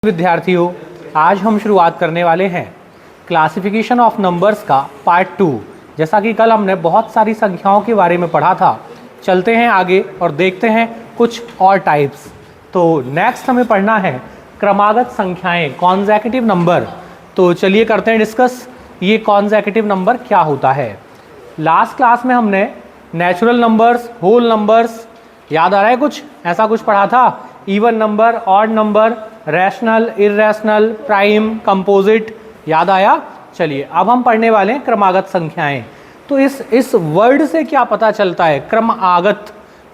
विद्यार्थियों, आज हम शुरुआत करने वाले हैं क्लासिफिकेशन ऑफ नंबर्स का पार्ट 2। जैसा कि कल हमने बहुत सारी संख्याओं के बारे में पढ़ा था, चलते हैं आगे और देखते हैं कुछ और टाइप्स। तो नेक्स्ट हमें पढ़ना है क्रमागत संख्याएं, कॉन्सेक्यूटिव नंबर। तो चलिए करते हैं डिस्कस, ये कॉन्सेक्यूटिव नंबर क्या होता है। लास्ट क्लास में हमने नेचुरल नंबर्स, होल नंबर्स, याद आ रहा है कुछ ऐसा कुछ पढ़ा था, even number, odd number, rational, irrational, prime, composite, याद आया। चलिए अब हम पढ़ने वाले हैं क्रमागत संख्याएं। तो इस वर्ड से क्या पता चलता है? क्रमागत,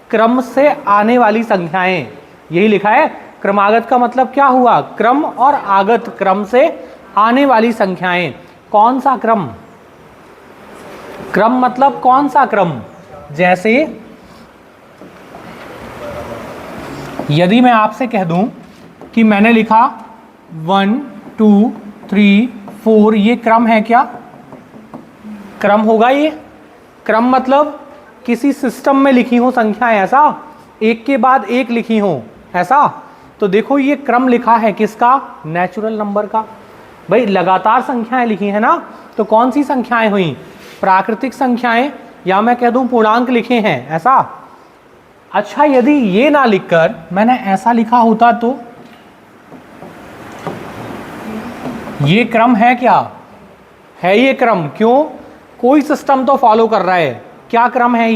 क्रम से आने वाली संख्याएं, यही लिखा है। क्रमागत का मतलब क्या हुआ? क्रम, और आगत क्रम से आने वाली संख्याएं। कौन सा क्रम? क्रम मतलब कौन सा क्रम? जैसे यदि मैं आपसे कह दूं कि मैंने लिखा 1 2 3 4, ये क्रम है क्या? क्रम होगा ये? क्रम मतलब किसी सिस्टम में लिखी हो संख्याएं, ऐसा एक के बाद एक लिखी हो, ऐसा। तो देखो ये क्रम लिखा है किसका? नेचुरल नंबर का। भाई लगातार संख्याएं लिखी है ना, तो कौन सी संख्याएं हुई? प्राकृतिक संख्याएं, या मैं कह दूं पूर्णांक लिखे हैं, ऐसा। अच्छा, यदि ये ना लिखकर मैंने ऐसा लिखा होता तो ये क्रम है क्या? है ये क्रम। क्यों? कोई सिस्टम तो फॉलो कर रहा है। क्या क्रम है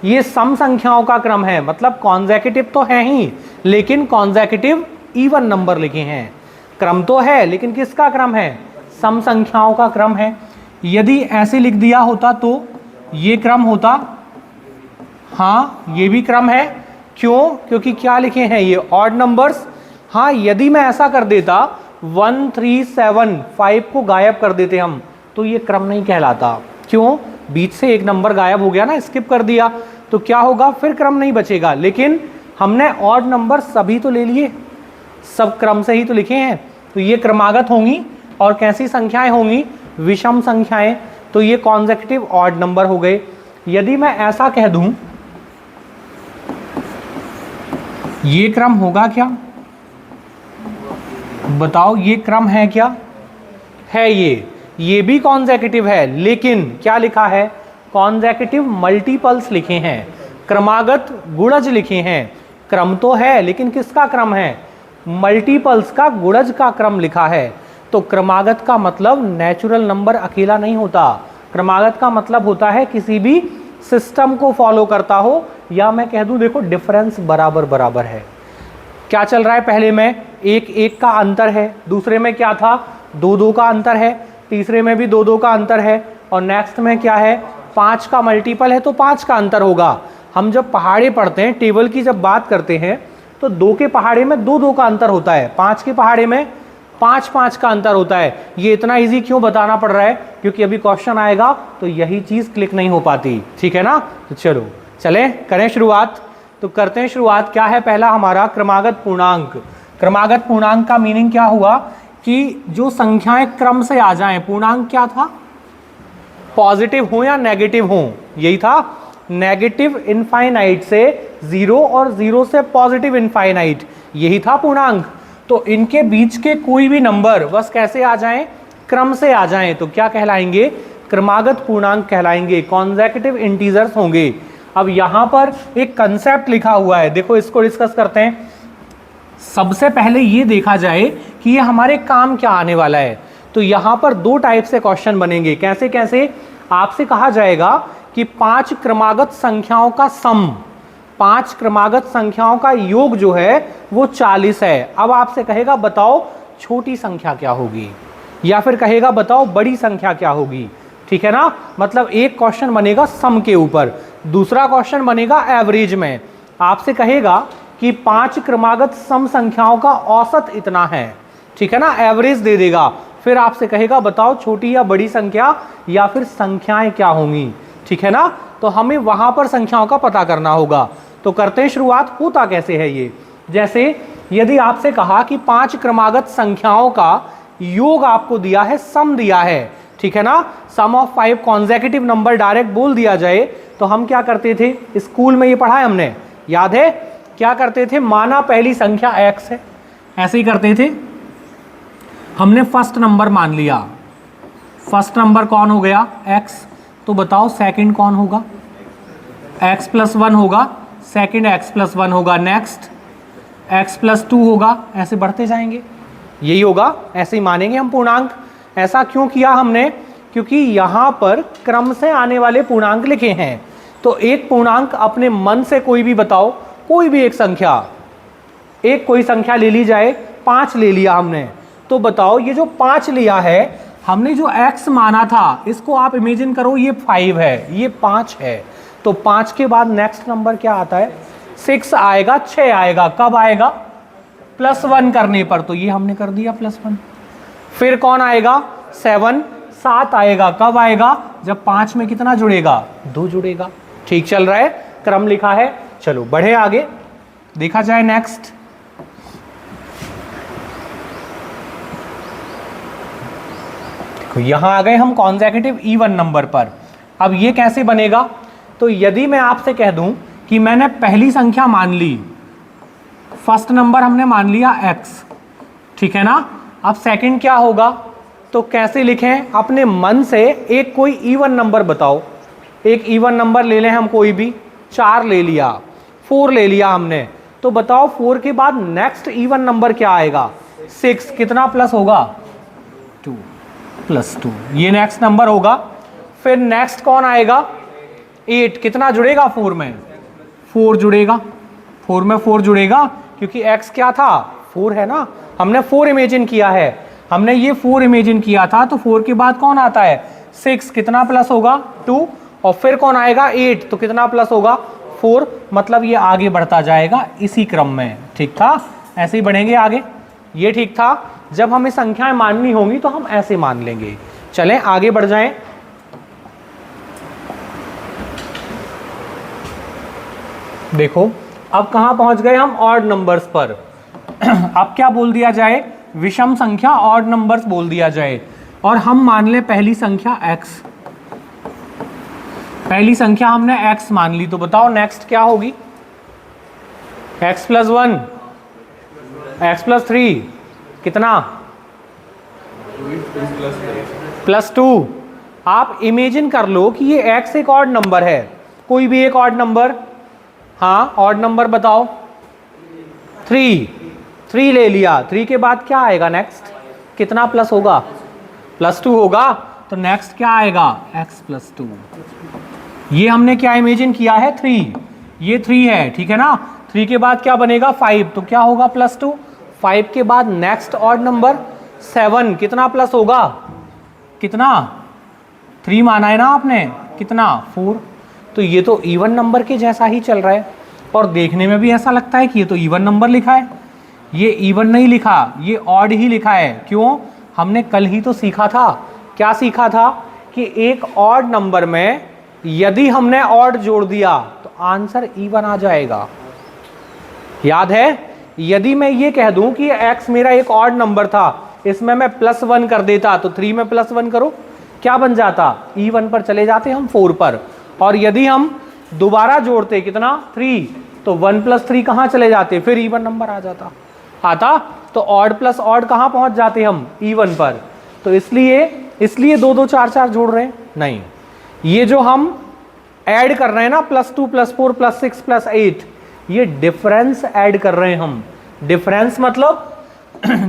ये सम संख्याओं का क्रम है। मतलब कॉन्सेक्यूटिव तो है ही, लेकिन कॉन्सेक्यूटिव इवन नंबर लिखे हैं। क्रम तो है, लेकिन किसका क्रम है? सम संख्याओं का क्रम है। यदि ऐसे लिख दिया होता तो ये क्रम होता। हाँ, ये भी क्रम है। क्यों? क्योंकि क्या लिखे हैं ये? Odd numbers. हाँ, यदि मैं ऐसा कर देता 1 3 7 5 को गायब कर देते हम, तो ये क्रम नहीं कहलाता। क्यों? बीच से एक नंबर गायब हो गया ना, स्किप कर दिया, तो क्या होगा? फिर क्रम नहीं बचेगा। लेकिन हमने ऑड नंबर सभी तो ले लिए, सब क्रम से ही तो लिखे हैं, तो ये क्रमागत होंगी। और कैसी संख्याएं होंगी? विषम संख्याएं। तो ये कॉन्सेक्यूटिव ऑड नंबर हो गए। यदि मैं ऐसा कह दूं, ये क्रम होगा क्या? बताओ, ये क्रम है क्या? है ये भी कॉन्सेक्यूटिव है, लेकिन क्या लिखा है? कॉन्सेक्यूटिव मल्टीपल्स लिखे हैं, क्रमागत गुणज लिखे हैं। क्रम तो है, लेकिन किसका क्रम है? मल्टीपल्स का, गुणज का क्रम लिखा है। तो क्रमागत का मतलब नेचुरल नंबर अकेला नहीं होता। क्रमागत का मतलब होता है किसी भी सिस्टम को फॉलो करता हो, या मैं कह दूं देखो डिफरेंस बराबर बराबर है। क्या चल रहा है? पहले में एक एक का अंतर है, दूसरे में क्या था? 2 2 का अंतर है, तीसरे में भी 2 2 का अंतर है, और नेक्स्ट में क्या है? 5 का मल्टीपल है, तो 5 का अंतर होगा। हम जब पहाड़े पढ़ते हैं, टेबल की जब बात करते हैं, तो 2 के पहाड़े में 2 2 का अंतर होता है, 5 के पहाड़े में 5 5 का अंतर होता है। ये इतना इजी क्यों बताना पड़ रहा है? क्योंकि अभी क्वेश्चन आएगा तो यही चीज क्लिक नहीं हो पाती, ठीक है ना। तो चलो चलें, करें शुरुआत। तो करते हैं शुरुआत। क्या है पहला हमारा? क्रमागत पूर्णांक। क्रमागत पूर्णांक का मीनिंग क्या हुआ? कि जो संख्याएं क्रम से आ जाएं। पूर्णांक क्या था? पॉजिटिव हो या नेगेटिव हो, यही था। नेगेटिव इनफाइनाइट से 0 और 0 से पॉजिटिव इनफाइनाइट, यही था पूर्णांक। तो इनके बीच के कोई भी नंबर बस कैसे आ जाएं? क्रम से आ जाएं, तो क्या कहलाएंगे? क्रमागत पूर्णांक कहलाएंगे, कॉन्सेक्यूटिव इंटीजर्स होंगे। अब यहां पर एक कंसेप्ट लिखा हुआ है, देखो इसको डिस्कस करते हैं। सबसे पहले ये देखा जाए कि ये हमारे काम क्या आने वाला है। तो यहां पर 2 टाइप से क्वेश्चन बनेंगे। कैसे कैसे? आपसे कहा जाएगा कि 5 क्रमागत संख्याओं का सम, 5 क्रमागत संख्याओं का योग जो है वो 40 है। अब आपसे कहेगा बताओ छोटी संख्या क्या होगी, या फिर कहेगा बताओ बड़ी संख्या क्या होगी, ठीक है ना। मतलब एक क्वेश्चन बनेगा सम के ऊपर, दूसरा क्वेश्चन बनेगा एवरेज में। आपसे कहेगा कि 5 क्रमागत सम संख्याओं का औसत इतना है, ठीक है ना, एवरेज दे देगा। फिर आपसे कहेगा बताओ छोटी या बड़ी संख्या, या फिर संख्याएं क्या होंगी, ठीक है ना। तो हमें वहां पर संख्याओं का पता करना होगा। तो करते हैं शुरुआत। होता कैसे है ये? जैसे यदि आपसे कहा कि 5 क्रमागत संख्याओं का योग आपको दिया है, सम दिया है, ठीक है ना, सम ऑफ 5 कॉन्सेक्यूटिव नंबर डायरेक्ट बोल दिया जाए, तो हम क्या करते थे? स्कूल में ये पढ़ा है हमने, याद है? क्या करते थे? माना पहली संख्या x है, ऐसे ही करते थे। हमने फर्स्ट नंबर मान लिया, फर्स्ट नंबर कौन हो गया x, तो बताओ सेकंड कौन होगा, x प्लस 1 होगा, सेकंड x प्लस 1 होगा, नेक्स्ट x प्लस 2 होगा, ऐसे बढ़ते जाएंगे, यही होगा, ऐसे ही मानेंगे हम पूर्णांक। ऐसा क्यों किया हमने, क्योंकि यहाँ पर क्रम से आने वाले पूर्णांक लिखे हैं। तो एक पूर्णांक अपने मन से कोई भी बताओ, कोई भी एक संख्या, एक कोई संख्या ले ली जाए, 5 ले लिया हमने, तो बताओ ये जो 5 लिया है, हमने जो x माना था, इसको आप इमेजिन करो ये 5 है, ये 5 है, तो 5 के बाद नेक्स्ट नंबर क्या आता है, 6 आएगा, 6 आएगा, कब आएगा, +1 करने पर, तो ये हमने कर दिया +1। फिर कौन आएगा, 7, 7 आएगा, कब आएगा, जब 5 में कितना जुड़ेगा, 2 जुड़ेगा। ठीक चल रहा है, क्रम लिखा है। चलो बढ़े आगे, देखा जाए नेक्स्ट। देखो यहां आ गए हम कॉन्सेक्यूटिव इवन नंबर पर। अब ये कैसे बनेगा, तो यदि मैं आपसे कह दूं कि मैंने पहली संख्या मान ली, फर्स्ट नंबर हमने मान लिया x, ठीक है ना, अब सेकंड क्या होगा, तो कैसे लिखें, अपने मन से एक कोई इवन नंबर बताओ, एक इवन नंबर ले लें हम कोई भी, 4 ले लिया, 4 ले लिया हमने, तो बताओ 4 के बाद नेक्स्ट इवन नंबर क्या आएगा, 6, कितना प्लस होगा, 2 + 2, ये नेक्स्ट नंबर होगा। फिर नेक्स्ट कौन आएगा, 8, कितना जुड़ेगा 4 में, 4 जुड़ेगा, 4 में 4 जुड़ेगा, क्योंकि x क्या था, 4 है ना, हमने 4 इमेजिन किया है, हमने ये 4 इमेजिन किया था, तो 4 के बाद कौन आता है, 6, कितना प्लस होगा, 2, और फिर कौन आएगा 8, तो कितना प्लस होगा, 4, मतलब ये आगे बढ़ता जाएगा इसी क्रम में। ठीक था, ऐसे ही बढ़ेंगे आगे, ये ठीक था। जब हमें संख्याएं माननी होंगी तो हम ऐसे मान लेंगे। चलें आगे बढ़ जाएं। देखो अब कहां पहुंच गए हम, ऑड नंबर्स पर। अब क्या बोल दिया जाए, विषम संख्या ऑड नंबर्स बोल दिया जाए, और हम मान ले पहली संख्या x, पहली संख्या हमने x मान ली, तो बताओ नेक्स्ट क्या होगी, x + 1, x + 3, कितना, +2। आप इमेजिन कर लो कि ये x एक ऑड नंबर है, कोई भी एक ऑड नंबर, हाँ ऑड नंबर बताओ, 3 ले लिया, 3 के बाद क्या आएगा नेक्स्ट, कितना प्लस होगा, +2 होगा, तो नेक्स्ट क्या आएगा, x + 2। ये हमने क्या इमेजिन किया है, 3, ये 3 है, ठीक है ना, 3 के बाद क्या बनेगा, 5, तो क्या होगा +2, 5 के बाद नेक्स्ट ऑड नंबर 7, कितना प्लस होगा, कितना, 3 माना है ना आपने, कितना 4, तो ये तो इवन नंबर के जैसा ही चल रहा है, और देखने में भी ऐसा लगता है कि ये तो इवन नंबर लिखा है। ये इवन नहीं लिखा, ये ऑड ही लिखा है। क्यों, हमने कल ही तो सीखा था, क्या सीखा था, कि एक ऑड नंबर में यदि हमने ऑड जोड़ दिया तो आंसर इवन आ जाएगा। याद है, यदि मैं ये कह दूं कि x मेरा एक ऑड नंबर था, इसमें मैं +1 कर देता, तो 3 में +1 करो, क्या बन जाता, इवन पर चले जाते हम 4 पर। और यदि हम दोबारा जोड़ते कितना, 3, तो 1 + 3 कहाँ चले जाते, फिर इवन नंबर आ जाता, तो ऑड प्लस ऑड कहाँ पहुंच जाते हम, इवन पर। तो इसलिए 2 2 4 4 जोड़ रहे हैं, नहीं, ये जो हम ऐड कर रहे हैं ना, +2 +4 +6 +8, ये डिफरेंस ऐड कर रहे हैं हम। डिफरेंस मतलब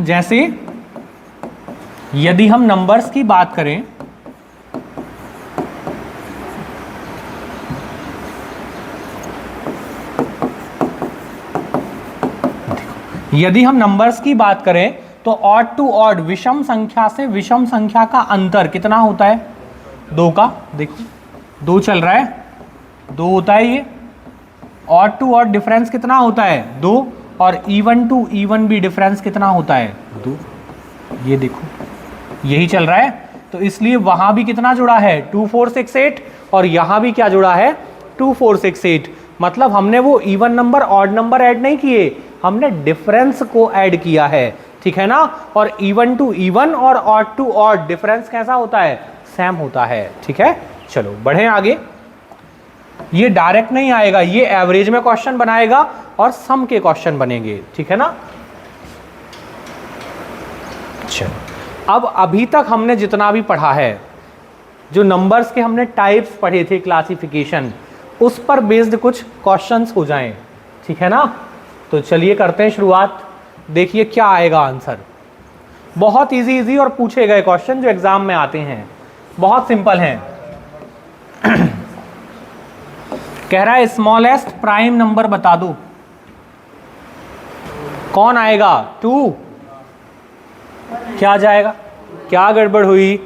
जैसे यदि हम नंबर्स की बात करें, यदि हम नंबर्स की बात करें तो ऑड टू ऑड, विषम संख्या से विषम संख्या का अंतर कितना होता है, 2 का, देखो 2 चल रहा है, 2 होता है ये। ऑड टू ऑड डिफरेंस कितना होता है, 2, और इवन टू इवन भी डिफरेंस कितना होता है, 2। ये देखो यही चल रहा है, तो इसलिए वहां भी कितना जुड़ा है, 2 4 6 8, और यहां भी क्या जुड़ा है, 2 4 6 8। मतलब हमने वो even number odd number add नहीं किए, हमने डिफरेंस को ऐड किया है, ठीक है ना। और इवन टू इवन और ऑड टू ऑड डिफरेंस कैसा होता है, सेम होता है, ठीक है। चलो बढ़े आगे, ये डायरेक्ट नहीं आएगा, ये एवरेज में क्वेश्चन बनाएगा और सम के क्वेश्चन बनेंगे, ठीक है ना। चलो, अब अभी तक हमने जितना भी पढ़ा है, जो नंबर्स के हमने टाइप्स पढ़े थे, क्लासिफिकेशन, उस पर बेस्ड कुछ क्वेश्चंस हो जाएं, ठीक है ना। तो चलिए करते हैं शुरुआत। देखिए क्या आएगा आंसर। बहुत इजी और पूछे गए क्वेश्चन जो एग्जाम में आते हैं, बहुत सिंपल हैं। कह रहा है स्मॉलेस्ट प्राइम नंबर बता दो। कौन आएगा? 2। क्या जाएगा? क्या गड़बड़ हुई?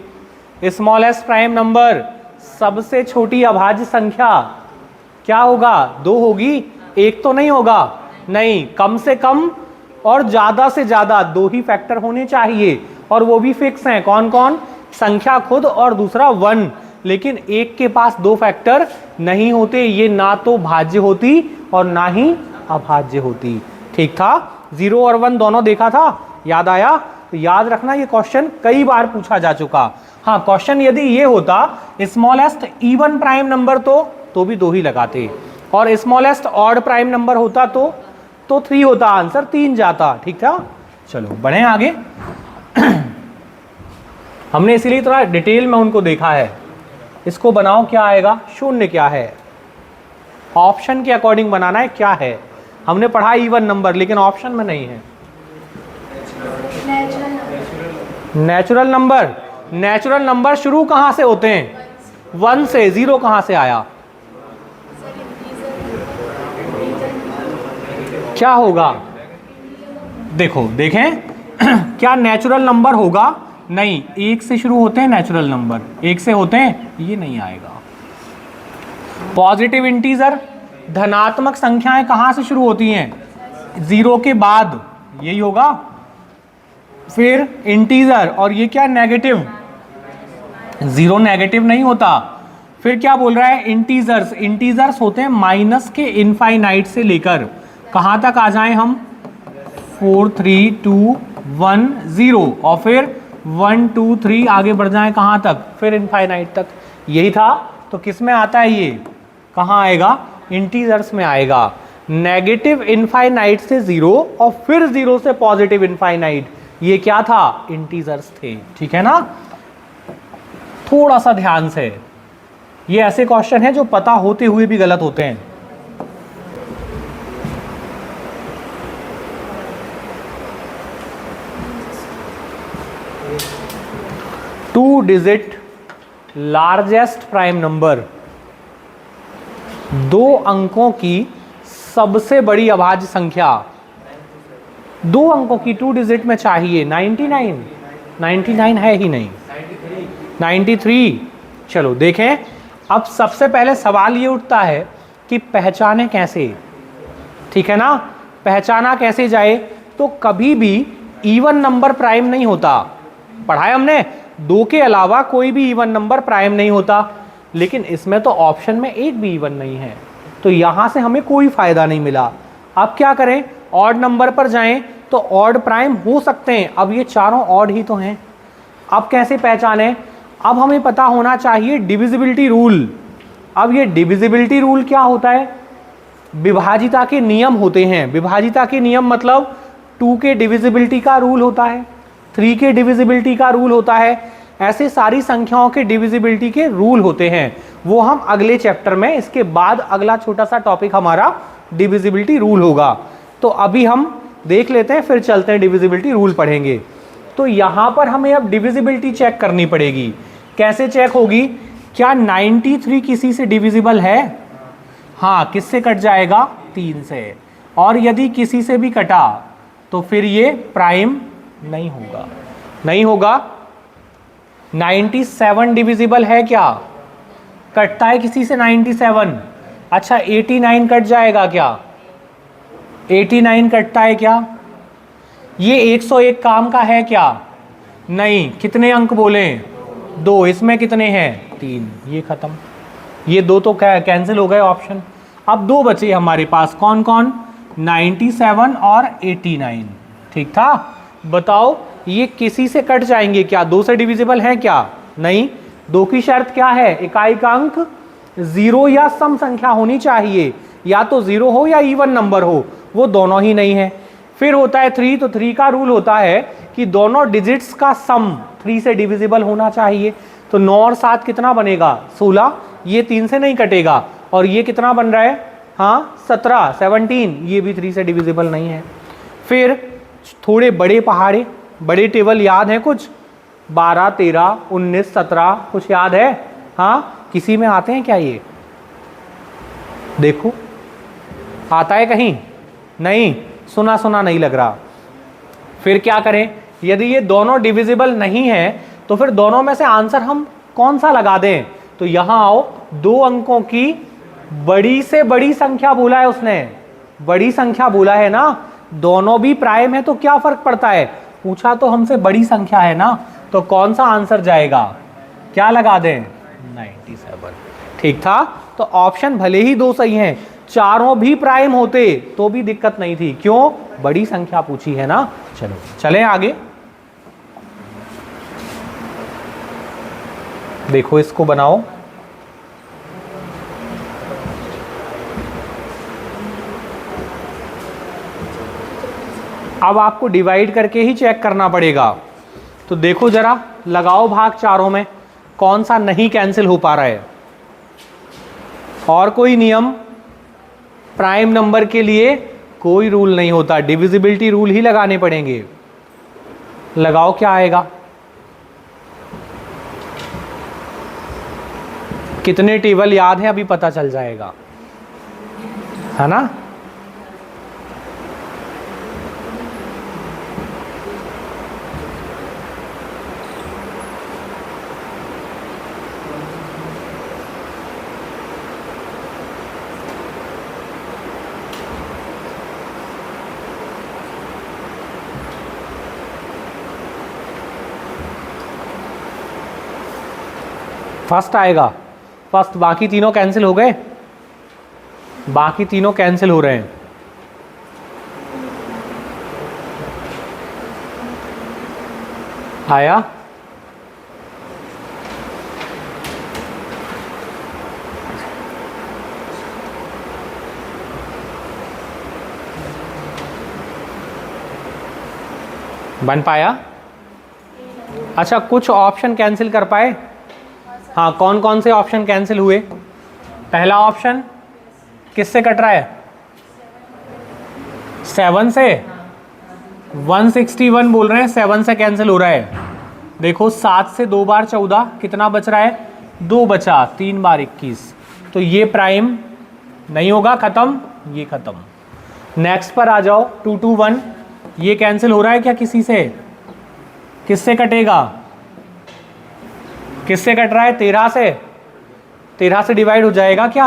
स्मॉलेस्ट प्राइम नंबर, सबसे छोटी अभाज्य संख्या क्या होगा? 2 होगी, 1 तो नहीं होगा। नहीं, कम से कम और ज्यादा से ज्यादा 2 ही फैक्टर होने चाहिए, और वो भी फिक्स हैं। कौन कौन? संख्या खुद और दूसरा 1। लेकिन 1 के पास 2 फैक्टर नहीं होते, ये ना तो भाज्य होती और ना ही अभाज्य होती। ठीक था? 0 और 1 दोनों देखा था, याद आया? तो याद रखना, ये क्वेश्चन कई बार पूछा जा चुका। हाँ, क्वेश्चन यदि ये होता स्मॉलेस्ट इवन प्राइम नंबर तो भी 2 ही लगाते, और स्मॉलेस्ट ऑड प्राइम नंबर होता तो 3 होता, आंसर 3 जाता। ठीक था? चलो बढ़े आगे। हमने इसीलिए थोड़ा डिटेल में उनको देखा है। इसको बनाओ, क्या आएगा? शून्य क्या है? ऑप्शन के अकॉर्डिंग बनाना है। क्या है? हमने पढ़ा इवन नंबर, लेकिन ऑप्शन में नहीं है। Natural number. नेचुरल नंबर शुरू कहां से होते हैं? 1 से। 0 कहां से आया? क्या होगा? देखो, देखें क्या नेचुरल नंबर होगा? नहीं, 1 से शुरू होते हैं नेचुरल नंबर, 1 से होते हैं, ये नहीं आएगा। पॉजिटिव इंटीजर, धनात्मक संख्याएं कहां से शुरू होती हैं? 0 के बाद, यही होगा। फिर इंटीजर, और ये क्या? नेगेटिव। 0 नेगेटिव नहीं होता। फिर क्या बोल रहा है? इंटीजर्स। इंटीजर्स होते हैं माइनस के इनफाइनाइट से लेकर कहां तक आ जाएं हम? 4 3 2 1 0, और फिर 1 2 3 आगे बढ़ जाएं कहां तक? फिर इनफाइनाइट तक। यही था। तो किस में आता है ये? कहां आएगा? इंटीजर्स में आएगा। नेगेटिव इनफाइनाइट से 0 और फिर 0 से पॉजिटिव इनफाइनाइट, ये क्या था? इंटीजर्स थे। ठीक है ना? थोड़ा सा ध्यान से, ये ऐसे क्वेश्चन है जो पता होते हुए भी गलत होते हैं। Two digit largest prime number, 2 अंकों की सबसे बड़ी अभाज्य संख्या। 2 अंकों की 2 डिजिट में चाहिए। 99 है ही नहीं। 93। चलो देखें, अब सबसे पहले सवाल ये उठता है कि पहचाने कैसे? ठीक है ना? पहचाना कैसे जाए? तो कभी भी इवन नंबर प्राइम नहीं होता। पढ़ा है हमने, 2 के अलावा कोई भी इवन नंबर प्राइम नहीं होता। लेकिन इसमें तो ऑप्शन में एक भी इवन नहीं है, तो यहां से हमें कोई फायदा नहीं मिला। अब क्या करें? ऑड नंबर पर जाएं तो ऑड प्राइम हो सकते हैं। अब ये चारों ऑड ही तो हैं। अब कैसे पहचानें? अब हमें पता होना चाहिए डिविजिबिलिटी रूल। अब ये डिविजिबिलिटी रूल क्या होता है? विभाजिता के नियम होते हैं। विभाजिता के नियम मतलब 2 के डिविजिबिलिटी का रूल होता है, 3 के डिविजिबिलिटी का रूल होता है, ऐसे सारी संख्याओं के डिविजिबिलिटी के रूल होते हैं। वो हम अगले चैप्टर में, इसके बाद अगला छोटा सा टॉपिक हमारा डिविजिबिलिटी रूल होगा। तो अभी हम देख लेते हैं, फिर चलते हैं डिविजिबिलिटी रूल पढ़ेंगे। तो यहां पर हमें अब डिविजिबिलिटी चेक करनी पड़ेगी। कैसे चेक होगी? क्या 93 किसी से डिविजिबल है? हाँ, किससे कट जाएगा? 3 से। और यदि किसी से भी कटा तो फिर ये प्राइम नहीं होगा। नहीं होगा। 97 डिविजिबल है क्या? कटता है किसी से 97? अच्छा, 89 कट जाएगा क्या? 89 कटता है क्या? ये 101 काम का है क्या? नहीं। कितने अंक बोले? 2। इसमें कितने हैं? 3। ये खत्म। ये 2 तो कैंसिल हो गए ऑप्शन। अब 2 बचे हमारे पास। कौन कौन? 97 और 89। ठीक था? बताओ, ये किसी से कट जाएंगे क्या? 2 से डिविजिबल है क्या? नहीं। 2 की शर्त क्या है? इकाई का अंक 0 या सम संख्या होनी चाहिए, या तो 0 हो या इवन नंबर हो, वो दोनों ही नहीं है। फिर होता है 3, तो 3 का रूल होता है कि दोनों डिजिट्स का सम 3 से डिविजिबल होना चाहिए। तो 9 और 7 कितना बनेगा 16, ये 3 से नहीं कटेगा। और ये कितना बन रहा है, हाँ 17, 17, ये भी 3 से डिविजिबल नहीं है। फिर थोड़े बड़े पहाड़े, बड़े टेबल याद है कुछ, 12, 13, 19, 17, कुछ याद है? हाँ, किसी में आते हैं क्या ये? देखो आता है कहीं? नहीं, सुना सुना नहीं लग रहा। फिर क्या करें, यदि ये दोनों डिविजिबल नहीं है तो फिर दोनों में से आंसर हम कौन सा लगा दें? तो यहां आओ, 2 अंकों की बड़ी से बड़ी संख्या बोला है उसने, बड़ी संख्या बोला है ना, दोनों भी प्राइम है तो क्या फर्क पड़ता है, पूछा तो हमसे बड़ी संख्या है ना, तो कौन सा आंसर जाएगा, क्या लगा दें? 97। ठीक था। तो ऑप्शन भले ही 2 सही हैं, चारों भी प्राइम होते तो भी दिक्कत नहीं थी, क्यों? बड़ी संख्या पूछी है ना। चलो चलें आगे। देखो इसको बनाओ। अब आपको डिवाइड करके ही चेक करना पड़ेगा। तो देखो जरा, लगाओ भाग चारों में, कौन सा नहीं कैंसिल हो पा रहा है। और कोई नियम प्राइम नंबर के लिए कोई रूल नहीं होता, डिविजिबिलिटी रूल ही लगाने पड़ेंगे। लगाओ क्या आएगा, कितने टेबल याद है अभी पता चल जाएगा, है ना। फर्स्ट आएगा, फर्स्ट, बाकी तीनों कैंसिल हो गए, बाकी तीनों कैंसिल हो रहे हैं। आया, बन पाया? अच्छा, कुछ ऑप्शन कैंसिल कर पाए? हाँ, कौन कौन से ऑप्शन कैंसिल हुए? पहला ऑप्शन किससे कट रहा है? 7 से। 161 बोल रहे हैं, 7 से कैंसिल हो रहा है। देखो 7 से 2 बार 14, कितना बच रहा है? 2 बचा, 3 बार 21, तो ये प्राइम नहीं होगा, खत्म, ये खत्म। नेक्स्ट पर आ जाओ, 221, ये कैंसिल हो रहा है क्या किसी से? किससे कटेगा? किससे कट रहा है? 13 से। 13 से डिवाइड हो जाएगा क्या?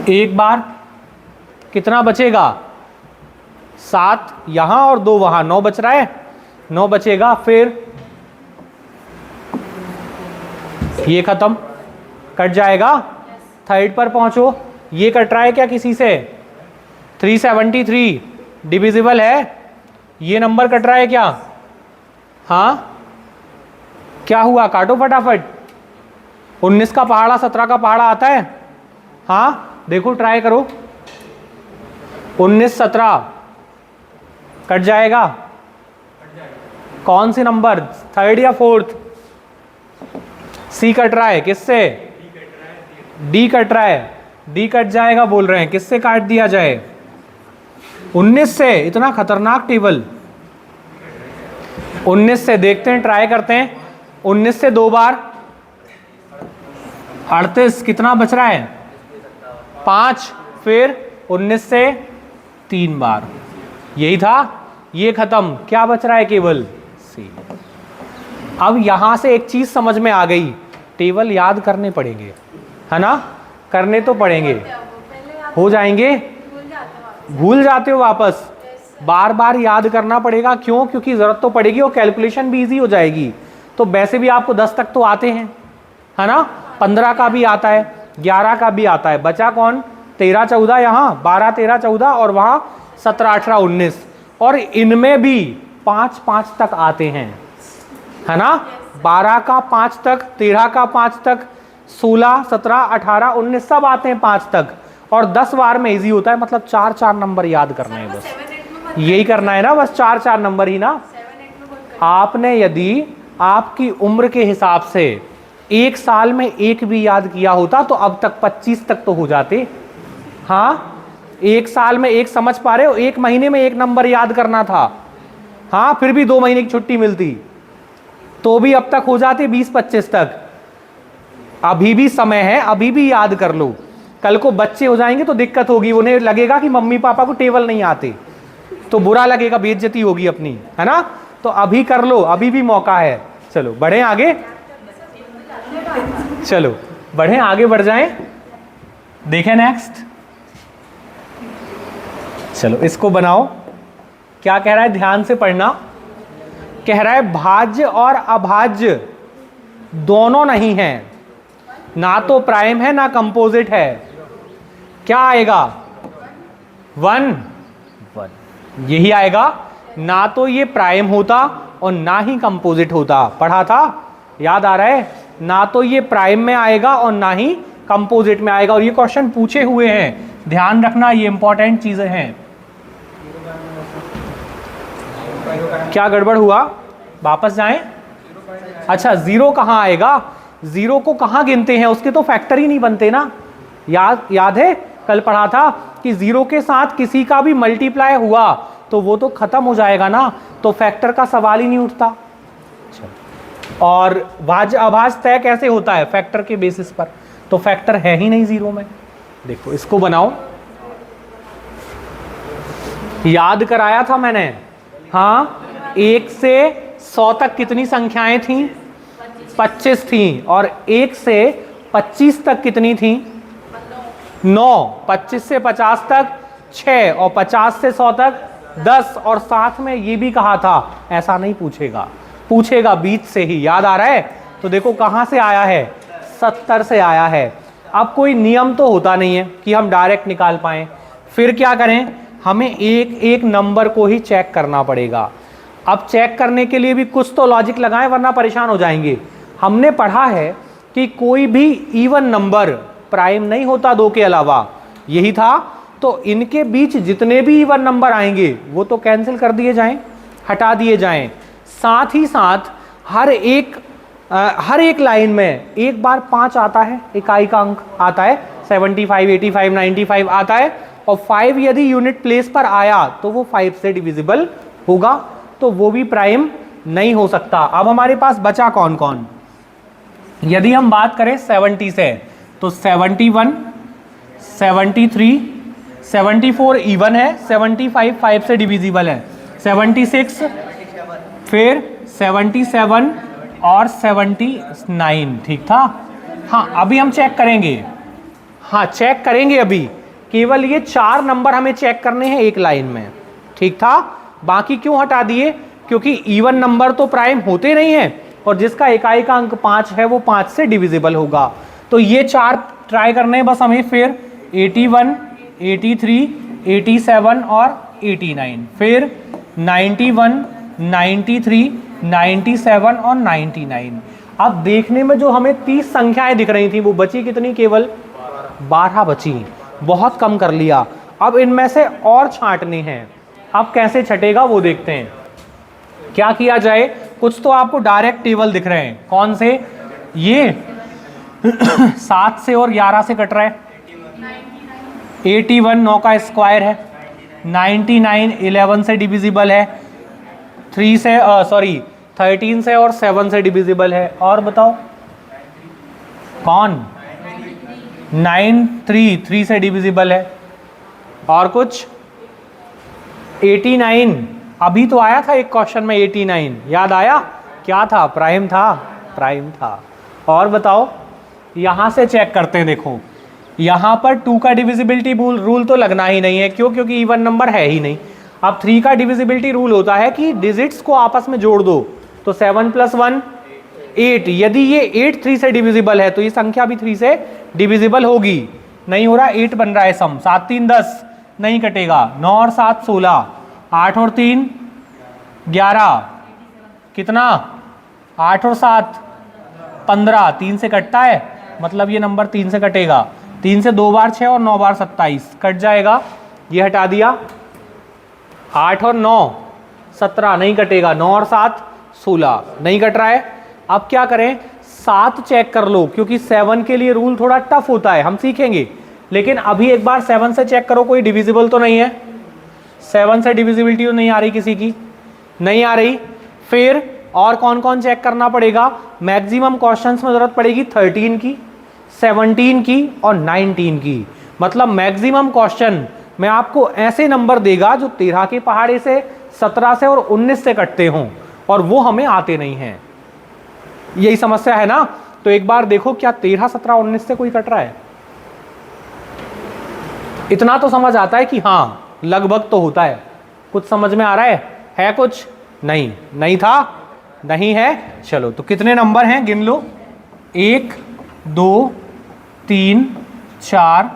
एक बार, कितना बचेगा? 7 यहां और 2 वहां, 9 बच रहा है, 9 बचेगा। फिर ये खत्म, कट जाएगा। थर्ड पर पहुंचो, ये कट रहा है क्या किसी से? 373 डिविजिबल है, ये नंबर कट रहा है क्या? हाँ, क्या हुआ, काटो फटाफट। 19 का पहाड़ा 17 का पहाड़ा आता है? हाँ, देखो ट्राई करो। 19 17 कट जाएगा। कौन सी नंबर, थर्ड या फोर्थ? सी कट रहा है, किससे? डी कट रहा है, डी कट जाएगा बोल रहे हैं, किससे काट दिया जाए? 19 से। इतना खतरनाक टेबल, 19 से देखते हैं, ट्राई करते हैं। 19 से 2 बार 38, कितना बच रहा है? 5। फिर 19 से 3 बार, यही था, ये खत्म, क्या बच रहा है केवल? सी। अब यहां से एक चीज समझ में आ गई, टेबल याद करने पड़ेंगे, है ना, करने तो पड़ेंगे, हो जाएंगे, भूल जाते हो वापस, बार बार याद करना पड़ेगा। क्यों? क्योंकि जरूरत तो पड़ेगी और कैलकुलेशन भी इजी हो जाएगी। तो वैसे भी आपको 10 तक तो आते हैं, है ना, 15 का भी आता है, 11 का भी आता है, बचा कौन? 13 14, यहाँ 12 13 14 और वहाँ 17 18 19, और इनमें भी 5 5 तक आते हैं, है ना, 12 का 5 तक, 13 का 5 तक, 16 17 18 19 सब आते हैं 5 तक। और 10 बार में इजी होता है, मतलब 4 नंबर याद करने हैं बस, यही करना है ना, बस 4 नंबर ही ना। आपने यदि आपकी उम्र के हिसाब से 1 साल में एक भी याद किया होता तो अब तक 25 तक तो हो जाते। हाँ, 1 साल में एक, समझ पा रहे हो, 1 महीने में 1 नंबर याद करना था, हाँ, फिर भी 2 महीने की छुट्टी मिलती तो भी अब तक हो जाते 20-25 तक। अभी भी समय है, अभी भी याद कर लो। कल को बच्चे हो जाएंगे तो दिक्कत होगी, उन्हें लगेगा कि मम्मी पापा को टेबल नहीं आते, तो बुरा लगेगा, बेइज्जती होगी अपनी, है ना। तो अभी कर लो, अभी भी मौका है। चलो बढ़े आगे, चलो बढ़े आगे, बढ़ जाएं, देखें नेक्स्ट। चलो इसको बनाओ। क्या कह रहा है, ध्यान से पढ़ना। कह रहा है भाज्य और अभाज्य दोनों नहीं है, ना तो प्राइम है ना कंपोजिट है। क्या आएगा, 1 यही आएगा। ना तो ये प्राइम होता और ना ही कंपोजिट होता, पढ़ा था, याद आ रहा है। ना तो ये प्राइम में आएगा और ना ही कंपोजिट में आएगा, और ये क्वेश्चन पूछे हुए हैं, ध्यान रखना, ये इंपॉर्टेंट चीजें हैं। क्या गड़बड़ हुआ, वापस जाएं। अच्छा, 0 कहाँ आएगा, 0 को कहाँ गिनते हैं, उसके तो फैक्टर ही नहीं बनते ना। याद है, कल पढ़ा था कि 0 के साथ किसी का भी मल्टीप्लाई हुआ तो वो तो खत्म हो जाएगा ना, तो फैक्टर का सवाल ही नहीं उठता। और भाज्य अभाज्य तय कैसे होता है, फैक्टर के बेसिस पर, तो फैक्टर है ही नहीं 0 में। देखो इसको बनाओ, याद कराया था मैंने, हाँ, 1 से 100 तक कितनी संख्याएं थी, 25 थी, और 1 से 25 तक कितनी थी, 9, 25 से 50 तक 6, और 50 से 100 तक 10, और साथ में ये भी कहा था, ऐसा नहीं पूछेगा, पूछेगा बीच से ही, याद आ रहा है। तो देखो कहां से आया है, 70 से आया है। अब कोई नियम तो होता नहीं है कि हम डायरेक्ट निकाल पाए, फिर क्या करें, हमें एक एक नंबर को ही चेक करना पड़ेगा। अब चेक करने के लिए भी कुछ तो लॉजिक लगाएं, वरना परेशान हो जाएंगे। हमने पढ़ा है कि कोई भी इवन नंबर प्राइम नहीं होता 2 के अलावा, यही था। तो इनके बीच जितने भी इवन नंबर आएंगे वो तो कैंसिल कर दिए जाएं, हटा दिए जाएं। साथ ही साथ हर एक लाइन में एक बार 5 आता है, इकाई का अंक आता है, 75, 85, 95 आता है, और 5 यदि यूनिट प्लेस पर आया तो वो 5 से डिविजिबल होगा, तो वो भी प्राइम नहीं हो सकता। अब हमारे पास बचा कौन कौन, यदि हम बात करें 70 से, तो 71, 73, 74 इवन है, 75 5 से डिविजिबल है, 76, फिर 77 और 79, ठीक था। हाँ अभी हम चेक करेंगे, हाँ चेक करेंगे अभी, केवल ये 4 नंबर हमें चेक करने हैं एक लाइन में, ठीक था। बाकी क्यों हटा दिए, क्योंकि इवन नंबर तो प्राइम होते नहीं है, और जिसका इकाई का अंक 5 है वो 5 से डिविजिबल होगा। तो ये 4 ट्राई करने हैं बस हमें, फिर 81, 83, 87 और 89, फिर 91, 93, 97 और 99। अब देखने में जो हमें 30 संख्याएं दिख रही थी वो बची कितनी, केवल 12 बची, बहुत कम कर लिया। अब इनमें से और छांटने हैं, अब कैसे छटेगा वो देखते हैं। क्या किया जाए, कुछ तो आपको डायरेक्ट टेबल दिख रहे हैं, कौन से, ये 7 से और 11 से कट रहा है, 81 9 का स्क्वायर है, 99 11 से डिविजिबल है, 13 से और 7 से डिविजिबल है, और बताओ कौन, 3 से डिविजिबल है, और कुछ 89, अभी तो आया था एक क्वेश्चन में 89, याद आया, क्या था, प्राइम था, प्राइम था। और बताओ, यहां से चेक करते हैं, देखो यहां पर 2 का डिविजिबिलिटी रूल तो लगना ही नहीं है, क्यों, क्योंकि इवन नंबर है ही नहीं। अब 3 का डिविजिबिलिटी रूल होता है कि डिजिट्स को आपस में जोड़ दो, तो 7 + 1 8, यदि ये 8 3 से डिविजिबल है तो ये संख्या भी 3 से डिविजिबल होगी। नहीं हो रहा, 8 बन रहा है सम, 7 3 10 नहीं कटेगा, 9 और 7 16, 8 और 3 11, कितना, 8 और 7 15, 3 से कटता है, मतलब ये नंबर 3 से कटेगा, 3 से 2 बार 6 और 9 बार 27 कट जाएगा, ये हटा दिया। 8 और 9 17 नहीं कटेगा, 9 और 7 16 नहीं कट रहा है। अब क्या करें, 7 चेक कर लो, क्योंकि 7 के लिए रूल थोड़ा टफ होता है, हम सीखेंगे। लेकिन अभी एक बार 7 से चेक करो, कोई डिविजिबल तो नहीं है। 7 से डिविजिबिलिटी तो नहीं आ रही, किसी की नहीं आ रही। फिर और कौन कौन चेक करना पड़ेगा, मैक्सिमम क्वेश्चंस में जरूरत पड़ेगी 13 की, 17 की और 19 की। मतलब मैक्सिमम क्वेश्चन में आपको ऐसे नंबर देगा जो 13 के पहाड़े से, 17 से और 19 से कटते हों, और वो हमें आते नहीं हैं। यही समस्या है ना। तो एक बार देखो, क्या 13, 17, 19 से कोई कट रहा है? इतना तो समझ आता है कि हाँ लगभग तो होता है। कुछ समझ में आ रहा है कुछ? नहीं, नहीं था, नहीं है। चलो, तो कितने नंबर हैं गिन लो। 1 2 3 4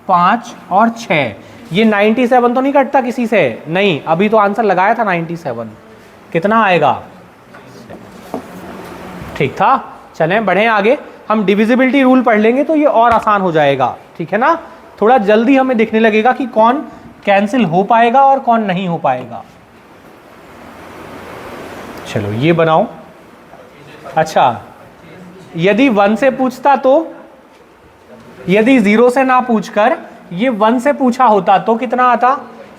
5 और 6। ये 97 तो नहीं कटता किसी से? नहीं, अभी तो आंसर लगाया था 97। कितना आएगा? ठीक था। चलें बढ़े आगे, हम डिविजिबिलिटी रूल पढ़ लेंगे तो ये और आसान हो जाएगा, ठीक है ना। थोड़ा जल्दी हमें दिखने लगेगा कि कौन कैंसिल हो पाएगा और कौन नहीं हो पाएगा। चलो ये बनाओ। अच्छा, यदि 1 से पूछता तो, यदि 0 से ना पूछकर ये 1 से पूछा होता तो कितना आता?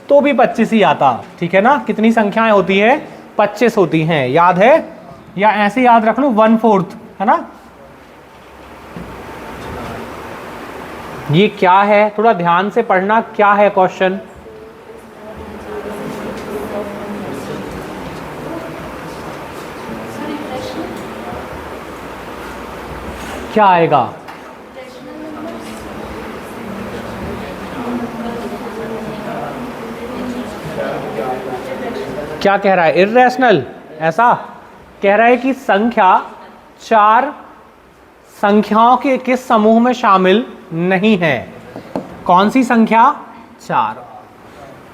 तो भी 25 ही आता, ठीक है ना। कितनी संख्याएं होती है? 25 होती हैं, याद है? या ऐसे याद रख लो 1/4, है ना। ये क्या है, थोड़ा ध्यान से पढ़ना, क्या है क्वेश्चन? क्या आएगा? क्या कह रहा है? इर्रेशनल, ऐसा कह रहा है कि संख्या 4 संख्याओं के किस समूह में शामिल नहीं है। कौन सी संख्या? 4।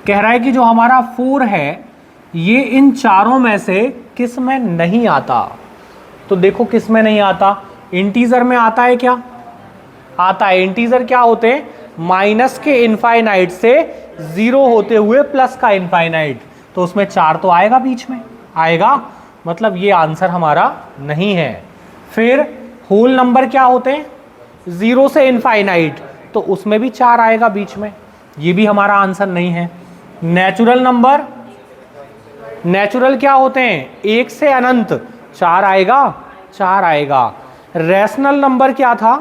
कह रहा है कि जो हमारा 4 है ये इन चारों में से किस में नहीं आता। तो देखो किस में नहीं आता, इंटीजर में आता है क्या? आता है। इंटीजर क्या होते हैं? माइनस के इनफाइनाइट से 0 होते हुए प्लस का इनफाइनाइट। तो उसमें 4 तो आएगा, बीच में आएगा, मतलब ये आंसर हमारा नहीं है। फिर होल नंबर क्या होते हैं? 0 से इनफाइनाइट, तो उसमें भी 4 आएगा बीच में, ये भी हमारा आंसर नहीं है। नेचुरल नंबर, नेचुरल क्या होते हैं? 1 से अनंत, 4 आएगा, 4 आएगा। रैशनल नंबर क्या था?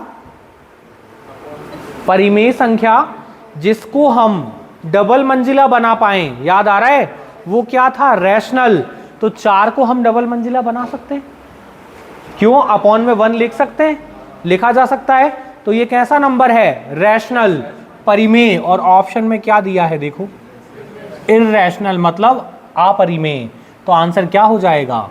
परिमेय संख्या जिसको हम डबल मंजिला बना पाए, याद आ रहा है? वो क्या था? रैशनल। तो 4 को हम डबल मंजिला बना सकते हैं, क्यों? अपॉन में 1 लिख सकते हैं, लिखा जा सकता है। तो ये कैसा नंबर है? रैशनल, परिमेय। और ऑप्शन में क्या दिया है देखो, इर्रेशनल, मतलब अपरिमेय। तो आंसर क्या हो जाएगा?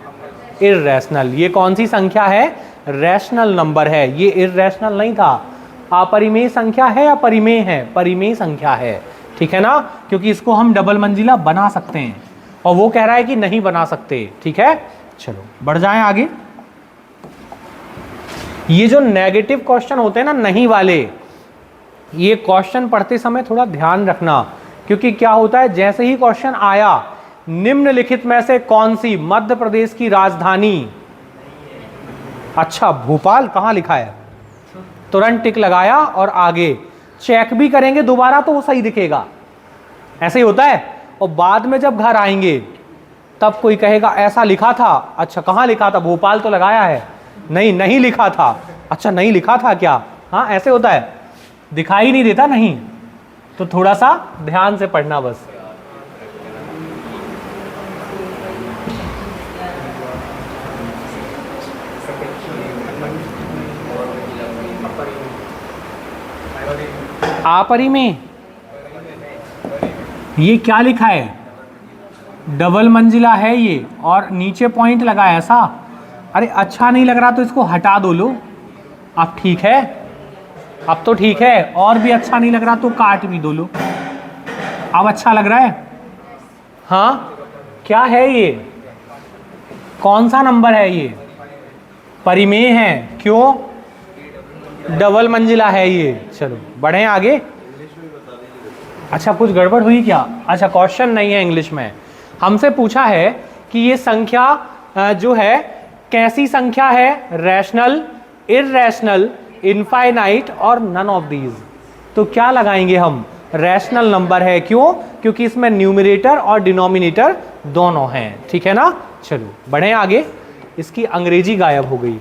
इर्रेशनल। ये कौन सी संख्या है? रैशनल नंबर है, ये इर्रेशनल नहीं था। अपरिमेय संख्या है या परिमेय है? परिमेय संख्या है, ठीक है ना, क्योंकि इसको हम डबल मंजिला बना सकते हैं, और वो कह रहा है कि नहीं बना सकते, ठीक है। चलो बढ़ जाएं आगे। ये जो नेगेटिव क्वेश्चन होते हैं ना, नहीं वाले, ये क्वेश्चन पढ़ते समय थोड़ा ध्यान रखना, क्योंकि क्या होता है, जैसे ही क्वेश्चन आया, निम्नलिखित में से कौन सी मध्य प्रदेश की राजधानी? अच्छा, भोपाल कहाँ लिखा है? तुरंत टिक लगाया और आगे चेक भी करेंगे दोबारा तो वो सही दिखेगा। ऐसे ही होता है। और बाद में जब घर आएंगे तब कोई कहेगा ऐसा लिखा था, अच्छा कहाँ लिखा था? भोपाल तो लगाया है, नहीं नहीं लिखा था, अच्छा नहीं लिखा था क्या? हाँ ऐसे होता है, दिखाई नहीं देता नहीं। तो थोड़ा सा ध्यान से पढ़ना बस। अपरिमेय, ये क्या लिखा है? डबल मंजिला है ये, और नीचे पॉइंट लगा है ऐसा। अरे अच्छा नहीं लग रहा तो इसको हटा दो लो। अब ठीक है, अब तो ठीक है। और भी अच्छा नहीं लग रहा तो काट भी दो लो। अब अच्छा लग रहा है? हाँ, क्या है ये? कौन सा नंबर है ये? परिमेय है। क्यों? डबल मंजिला है ये। चलो बढ़ें आगे। अच्छा कुछ गड़बड़ हुई क्या? अच्छा क्वेश्चन नहीं है इंग्लिश में, हमसे पूछा है कि ये संख्या जो है कैसी संख्या है, रैशनल, इररैशनल, इनफाइनाइट और नन ऑफ दीज। तो क्या लगाएंगे हम? रैशनल नंबर है। क्यों? क्योंकि इसमें न्यूमरेटर और डिनोमिनेटर दोनों हैं। ठीक है ना? चलो बढ़े आगे। इसकी अंग्रेजी गायब हो गई।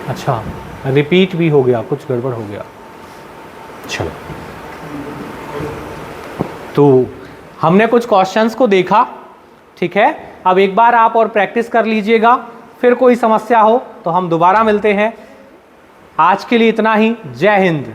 अच्छा रिपीट भी हो गया, कुछ गड़बड़ हो गया। चलो तो हमने कुछ क्वेश्चंस को देखा, ठीक है। अब एक बार आप और प्रैक्टिस कर लीजिएगा, फिर कोई समस्या हो तो हम दोबारा मिलते हैं। आज के लिए इतना ही। जय हिंद।